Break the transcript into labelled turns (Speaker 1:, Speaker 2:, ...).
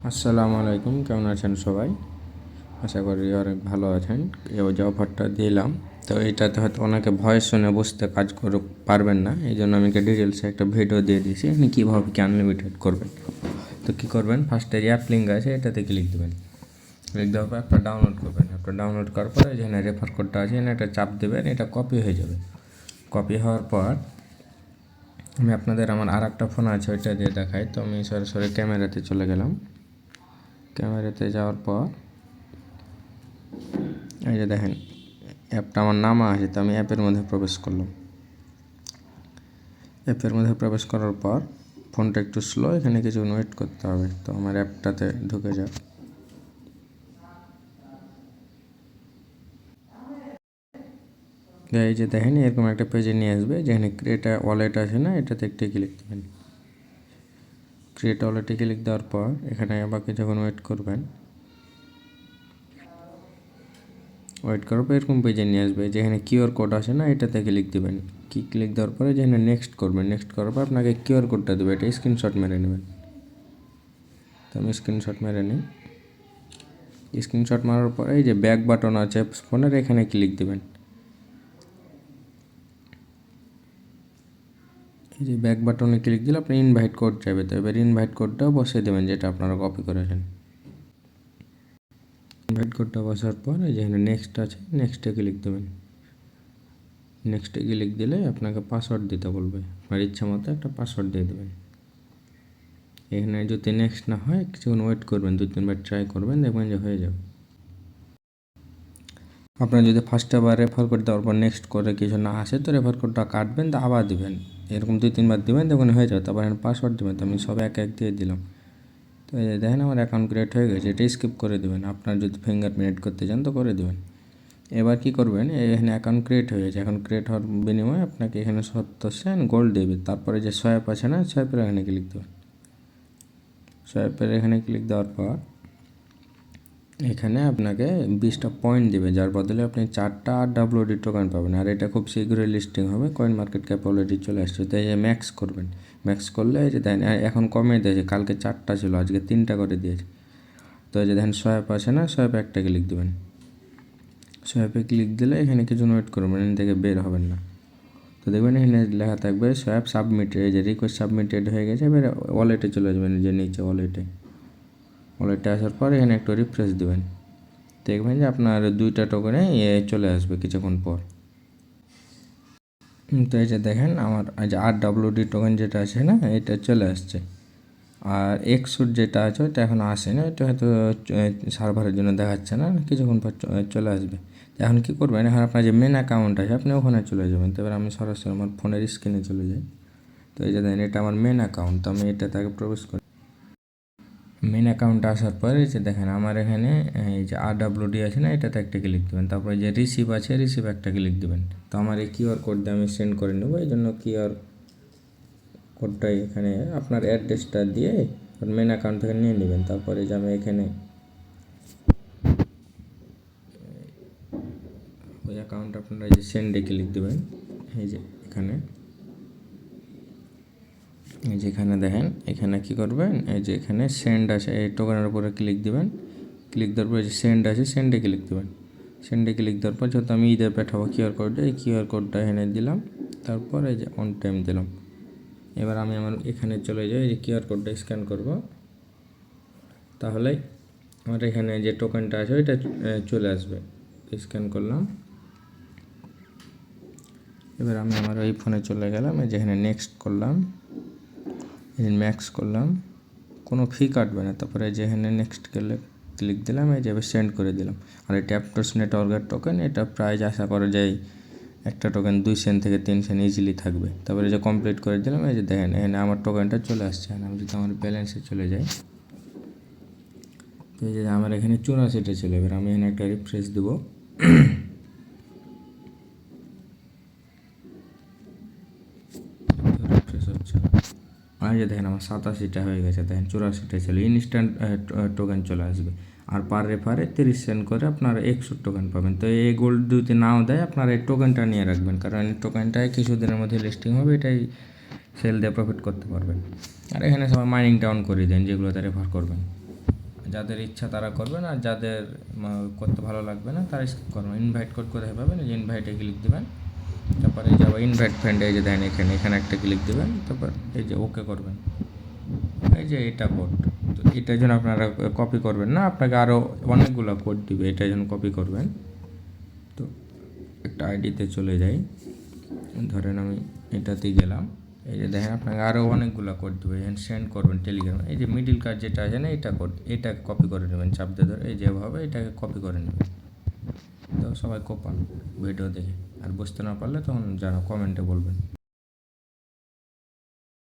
Speaker 1: আসসালামু আলাইকুম, কেমন আছেন সবাই? আশা করি অনেক ভালো আছেন। যে অফারটা দিলাম, তো এটাতে হয়তো অনেকে ভয়েস শুনে বুঝতে কাজ করে পারবেন না, এই জন্য আমি ডিটেলসে একটা ভিডিও দিয়ে দিয়েছি আপনি কীভাবে কি আনলিমিটেড করবেন। তো কী করবেন, ফার্স্টে যে অ্যাপ লিঙ্ক আছে এটাতে ক্লিক দেবেন। ক্লিক দেওয়ার পর অ্যাপটা ডাউনলোড করবেন। অ্যাপটা ডাউনলোড করার পরে যেখানে রেফার কোডটা আছে এখানে একটা চাপ দেবেন, এটা কপি হয়ে যাবে। কপি হওয়ার পর আমি আপনাদের আমার আর একটা ফোন আছে ওইটা দিয়ে দেখাই। তো আমি সরাসরি ক্যামেরাতে চলে গেলাম। ক্যামেরাতে যাওয়ার পর এই যে দেখেন অ্যাপটা আমার নামা আছে, তো আমি অ্যাপের মধ্যে প্রবেশ করলাম। অ্যাপের মধ্যে প্রবেশ করার পর ফোনটা একটু স্লো, এখানে কিছু ওয়েট করতে হবে। তো আমার অ্যাপটাতে ঢুকে যাক। এই যে দেখেন এরকম একটা পেজে নিয়ে আসবে, যেখানে ক্রিয়েট ওয়ালেট আছে না, এটাতে একটু ক্লিক দেবেন। ক্রিয়েট ওয়ালেটে ক্লিক দেওয়ার পর এখানে আবার কিছুক্ষণ ওয়েট করবেন। ওয়েট করার পর এরকম পেজে নিয়ে আসবে, যেখানে কিউআর কোড আছে না, এটাতে ক্লিক দেবেন। ক্লিক দেওয়ার পরে যেখানে নেক্সট করবেন, নেক্সট করার পর আপনাকে কিউআর কোডটা দেবে, এটা স্ক্রিনশট মেরে নেবেন। তো আমি স্ক্রিনশট মেরে নিই। স্ক্রিনশট মারার পরে এই যে ব্যাক বাটন আছে ফোনের, এখানে ক্লিক দেবেন। এই যে ব্যাক বাটনে ক্লিক দিলে আপনি ইনভাইট কোড চাইবে, তো এবার ইনভাইট কোডটাও বসিয়ে দেবেন যেটা আপনারা কপি করেছেন। ইনভাইট কোডটা বসার পর এই যেখানে নেক্সট আছে, নেক্সটে ক্লিক দেবেন। নেক্সটে ক্লিক দিলে আপনাকে পাসওয়ার্ড দিতে বলবে, আপনার ইচ্ছা মতো একটা পাসওয়ার্ড দিয়ে দেবেন। এখানে যদি নেক্সট না হয় কিছুক্ষণ ওয়েট করবেন, 2-3 বার ট্রাই করবেন, দেখবেন যে হয়ে যাবে। আপনার যদি ফার্স্টে আবার রেফার কোড দেওয়ার পর নেক্সট করে কিছু না আসে, তো রেফার কোডটা কাটবেন, তো আবার দেবেন, এরকম 2-3 বার দেবেন, দেখুন হয়ে যাবে। তারপর পাসওয়ার্ড দেবেন, তো আমি সব এক এক দিয়ে দিলাম। তো এই যে দেখেন আমার অ্যাকাউন্ট ক্রিয়েট হয়ে গেছে, এটা স্কিপ করে দেবেন। আপনার যদি ফিঙ্গারপ্রিন্ট করতে চান তো করে দেবেন। এবার কি করবেন, এখানে অ্যাকাউন্ট ক্রিয়েট হয়ে গেছে, এখন ক্রিয়েট হওয়ার বিনিময়ে আপনাকে এখানে 70 সেন্ট গোল্ড দেবে। তারপরে যে সোয়াইপ আছে না, সোয়াইপের এখানে ক্লিক দেবেন। সোয়াইপের এখানে ক্লিক দেওয়ার পর এখানে আপনাকে 20টা পয়েন্ট দেবে, যার বদলে আপনি 4টা RWD টোকেন পাবেন। আর এটা খুব শীঘ্রই লিস্টিং হবে, কয়েন মার্কেট ক্যাপ অলরেডি চলে আসছে। তো এই যে ম্যাক্স করবেন, ম্যাক্স করলে এই যে দেখেন এখন কমে দিয়েছে, কালকে 4টা ছিল, আজকে 3টা করে দিয়েছে। তো এই যে দেখেন সোয়াইপ আছে না, সোয়াইপে একটা ক্লিক দেবেন। সোয়াইপে ক্লিক দিলে এখানে কিছু ওয়েট করবেন, এখান থেকে বের হবেন না। তো দেখবেন এখানে লেখা থাকবে সোয়াইপ সাবমিটেড, এই যে রিকোয়েস্ট সাবমিটেড হয়ে গেছে। এবার ওয়ালেটে চলে যাবেন, যে নিচে ওয়ালেটে আসার পর এখানে একটু রিফ্রেশ দেবেন, দেখবেন যে আপনার 2টা টোকেনে চলে আসবে কিছুক্ষণ পর। তো এই যে দেখেন আমার যে RWD টোকেন যেটা আছে না, এটা চলে আসছে। আর এক্সুট যেটা আছে ওটা এখন আসে না, এটা হয়তো সার্ভারের জন্য দেখাচ্ছে না, কিছুক্ষণ পর চলে আসবে। এখন কী করবেন, এখন আপনার যে মেন অ্যাকাউন্ট আছে আপনি ওখানে চলে যাবেন। তো এবার আমি সরাসরি আমার ফোনের স্ক্রিনে চলে যাই। তো এই যে দেখেন এটা আমার মেন অ্যাকাউন্ট, তো আমি এটাতে আগে প্রবেশ করি। মেন অ্যাকাউন্টে আসার পরে এই যে দেখেন আমার এখানে এই যে RWD আছে না, এটাতে একটা ক্লিক দেবেন। তারপরে যে রিসিভ আছে, রিসিভ একটা ক্লিক দেবেন। তো আমার এই কিউআর কোড দিয়ে আমি সেন্ড করে নেবো, এই জন্য কিউআর কোডটা এখানে আপনার অ্যাড্রেসটা দিয়ে মেন অ্যাকাউন্ট থেকে নিয়ে নেবেন। তারপরে যে আমি এখানে ওই অ্যাকাউন্ট আপনারা যে সেন্ডে ক্লিক দেবেন, এই যে এখানে যেখানে দেখেন এখানে কি করবেন, এই যে এখানে সেন্ড আছে, এই টোকেনের উপরে ক্লিক দিবেন। ক্লিক দেওয়ার পর যে সেন্ড আছে, সেন্ডে ক্লিক দেবেন। সেন্ডে ক্লিক দেওয়ার পর যেহেতু আমি ঈদে পাঠাবো কিউআর কোডটা, এই কিউআর কোডটা এখানে দিলাম। তারপর এই যে অন টাইম দিলাম। এবার আমি আমার এখানে চলে যাই, এই যে কিউআর কোডটা স্ক্যান করব, তাহলে আমার এখানে যে টোকেনটা আছে ওইটা চলে আসবে। স্ক্যান করলাম। এবার আমি আমার ওই ফোনে চলে গেলাম, যেখানে নেক্সট করলাম, ম্যাক্স করলাম, কোনো ফি কাটবে না। তারপরে যেখানে নেক্সট গেলে ক্লিক দিলাম, এই যে সেন্ড করে দিলাম। আর এই ট্যাপটোস নেটওয়ার্কের টোকেন, এটা প্রাইস আশা করা যায় একটা টোকেন 2 সেন্ট থেকে 3 সেন্ট ইজিলি থাকবে। তারপরে যে কমপ্লিট করে দিলাম, এই যে দেখেন এখানে আমার টোকেনটা চলে আসছে। আমি যদি আমার ব্যালেন্সে চলে যাই, তো এই যে আমার এখানে 84টা ছিল। এবার আমি এখানে একটা রিফ্রেশ দেবো, রিফ্রেশ হচ্ছে না। আর যে দেখেন আমার 87টা হয়ে গেছে, দেখেন 84টা ছিল। ইনস্ট্যান্ট টোকেন চলে আসবে। আর পার রেফারে 30 সেন্ট করে আপনারা 100 টোকেন পাবেন। তো এই গোল্ড যদি নাও দেয়, আপনারা এই টোকেনটা নিয়ে রাখবেন, কারণ এই টোকেনটাই কিছুদিনের মধ্যে লিস্টিং হবে, এটাই সেল দিয়ে প্রফিট করতে পারবেন। আর এখানে সবাই মাইনিংটা অন করে দেন, যেগুলোতে রেফার করবেন। যাদের ইচ্ছা তারা করবেন, আর যাদের করতে ভালো লাগবে না তারা স্কিপ করবেন। ইনভাইট কোড কোথায় পাবেন? এই যে ইনভাইটে ক্লিক দেবেন, তারপরে এই যে আবার ইনভাইট ফ্রেন্ড, এই যে দেন এখানে একটা ক্লিক দেবেন, তারপর এই যে ওকে করবেন। এই যে এটা কোড, তো এটার জন্য আপনারা কপি করবেন না, আপনাকে আরও অনেকগুলো কোড দিবে, এটার জন্য কপি করবেন। তো একটা আইডিতে চলে যাই, ধরেন আমি এটাতেই গেলাম, এই যে দেখেন আপনাকে আরও অনেকগুলো কোড দেবে, এখানে সেন্ড করবেন টেলিগ্রামে। এই যে মিডিল কার্ড যেটা আছে না, এটা কোড, এটাকে কপি করে নেবেন, চাপ দিয়ে ধরে এই যেভাবে এটাকে কপি করে নেবেন। তো সবাই কোপান ভিডিও দেখে, আর বুঝতে না পারলে তখন জানা কমেন্টে বলবেন।